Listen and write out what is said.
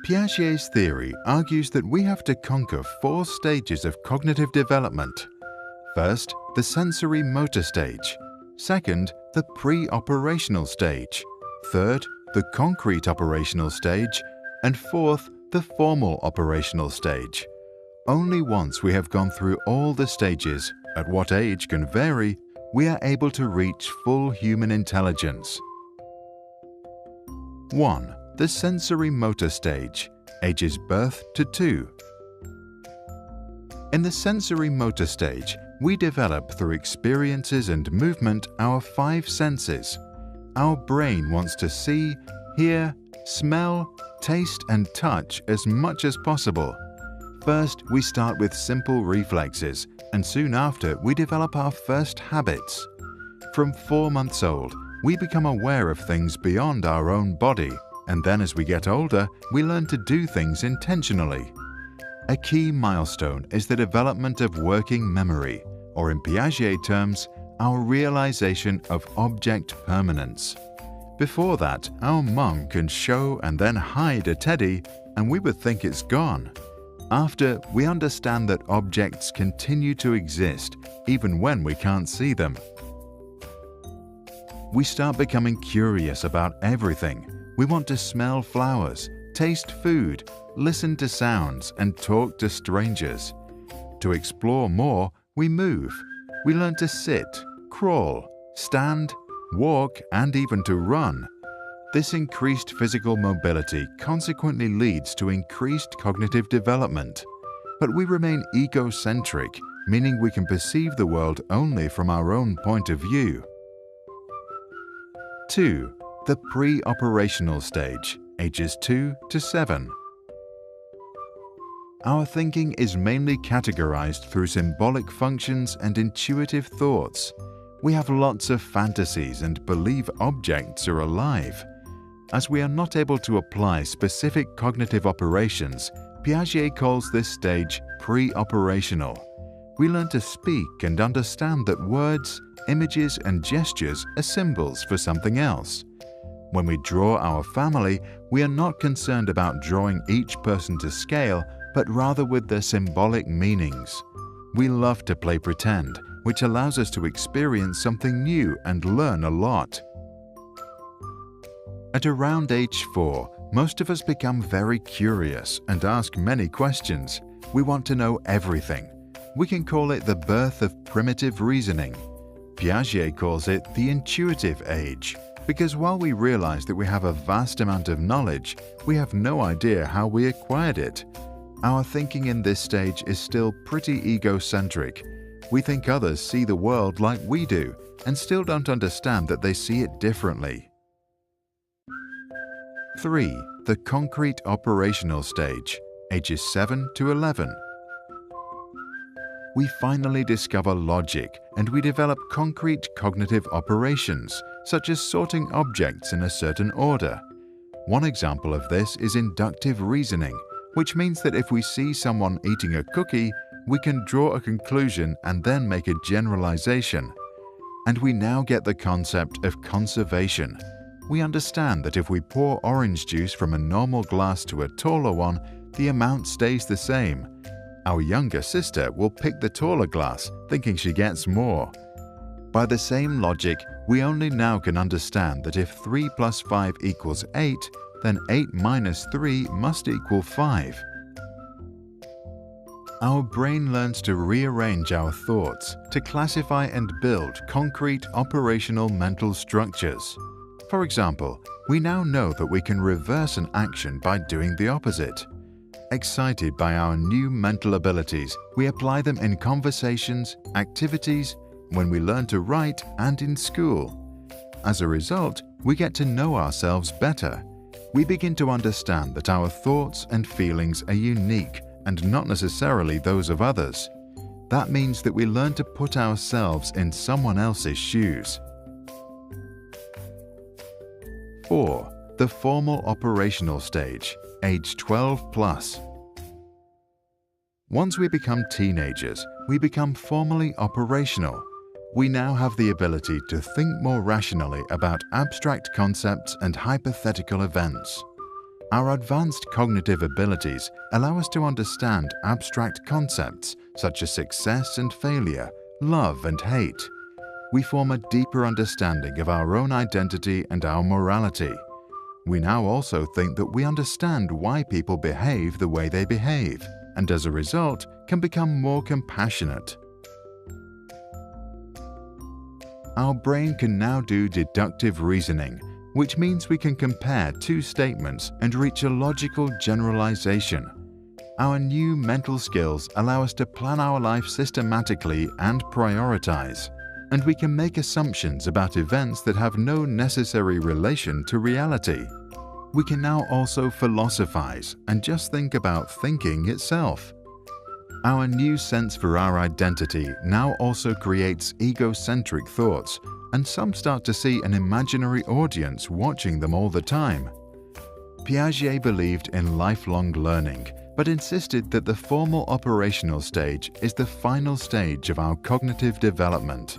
Piaget's theory argues that we have to conquer 4 stages of cognitive development. First, the sensory motor stage. Second, the pre-operational stage. Third, the concrete operational stage. And fourth, the formal operational stage. Only once we have gone through all the stages, at what age can vary, we are able to reach full human intelligence. 1. The sensory motor stage, ages birth to 2. In the sensory motor stage, we develop through experiences and movement our 5 senses. Our brain wants to see, hear, smell, taste and touch as much as possible. First, we start with simple reflexes, and soon after we develop our first habits. From 4 months old, we become aware of things beyond our own body, and then as we get older, we learn to do things intentionally. A key milestone is the development of working memory, or in Piaget terms, our realization of object permanence. Before that, our mum can show and then hide a teddy, and we would think it's gone. After, we understand that objects continue to exist even when we can't see them. We start becoming curious about everything. We want to smell flowers, taste food, listen to sounds, and talk to strangers. To explore more, we move. We learn to sit, crawl, stand, walk, and even to run. This increased physical mobility consequently leads to increased cognitive development. But we remain egocentric, meaning we can perceive the world only from our own point of view. 2. The pre-operational stage, ages 2 to 7. Our thinking is mainly categorized through symbolic functions and intuitive thoughts. We have lots of fantasies and believe objects are alive. As we are not able to apply specific cognitive operations, Piaget calls this stage pre-operational. We learn to speak and understand that words, images, and gestures are symbols for something else. When we draw our family, we are not concerned about drawing each person to scale, but rather with their symbolic meanings. We love to play pretend, which allows us to experience something new and learn a lot. At around age 4, most of us become very curious and ask many questions. We want to know everything. We can call it the birth of primitive reasoning. Piaget calls it the intuitive age, because while we realize that we have a vast amount of knowledge, we have no idea how we acquired it. Our thinking in this stage is still pretty egocentric. We think others see the world like we do, and still don't understand that they see it differently. 3. The concrete operational stage, ages 7 to 11. We finally discover logic, and we develop concrete cognitive operations, such as sorting objects in a certain order. One example of this is inductive reasoning, which means that if we see someone eating a cookie, we can draw a conclusion and then make a generalization. And we now get the concept of conservation. We understand that if we pour orange juice from a normal glass to a taller one, the amount stays the same. Our younger sister will pick the taller glass, thinking she gets more. By the same logic, we only now can understand that if 3 plus 5 equals 8, then 8 minus 3 must equal 5. Our brain learns to rearrange our thoughts, to classify and build concrete operational mental structures. For example, we now know that we can reverse an action by doing the opposite. Excited by our new mental abilities, we apply them in conversations, activities, when we learn to write, and in school. As a result, we get to know ourselves better. We begin to understand that our thoughts and feelings are unique and not necessarily those of others. That means that we learn to put ourselves in someone else's shoes. 4. The formal operational stage, age 12 plus. Once we become teenagers, we become formally operational. We now have the ability to think more rationally about abstract concepts and hypothetical events. Our advanced cognitive abilities allow us to understand abstract concepts such as success and failure, love and hate. We form a deeper understanding of our own identity and our morality. We now also think that we understand why people behave the way they behave, and as a result, can become more compassionate. Our brain can now do deductive reasoning, which means we can compare two statements and reach a logical generalization. Our new mental skills allow us to plan our life systematically and prioritize, and we can make assumptions about events that have no necessary relation to reality. We can now also philosophize and just think about thinking itself. Our new sense for our identity now also creates egocentric thoughts, and some start to see an imaginary audience watching them all the time. Piaget believed in lifelong learning, but insisted that the formal operational stage is the final stage of our cognitive development.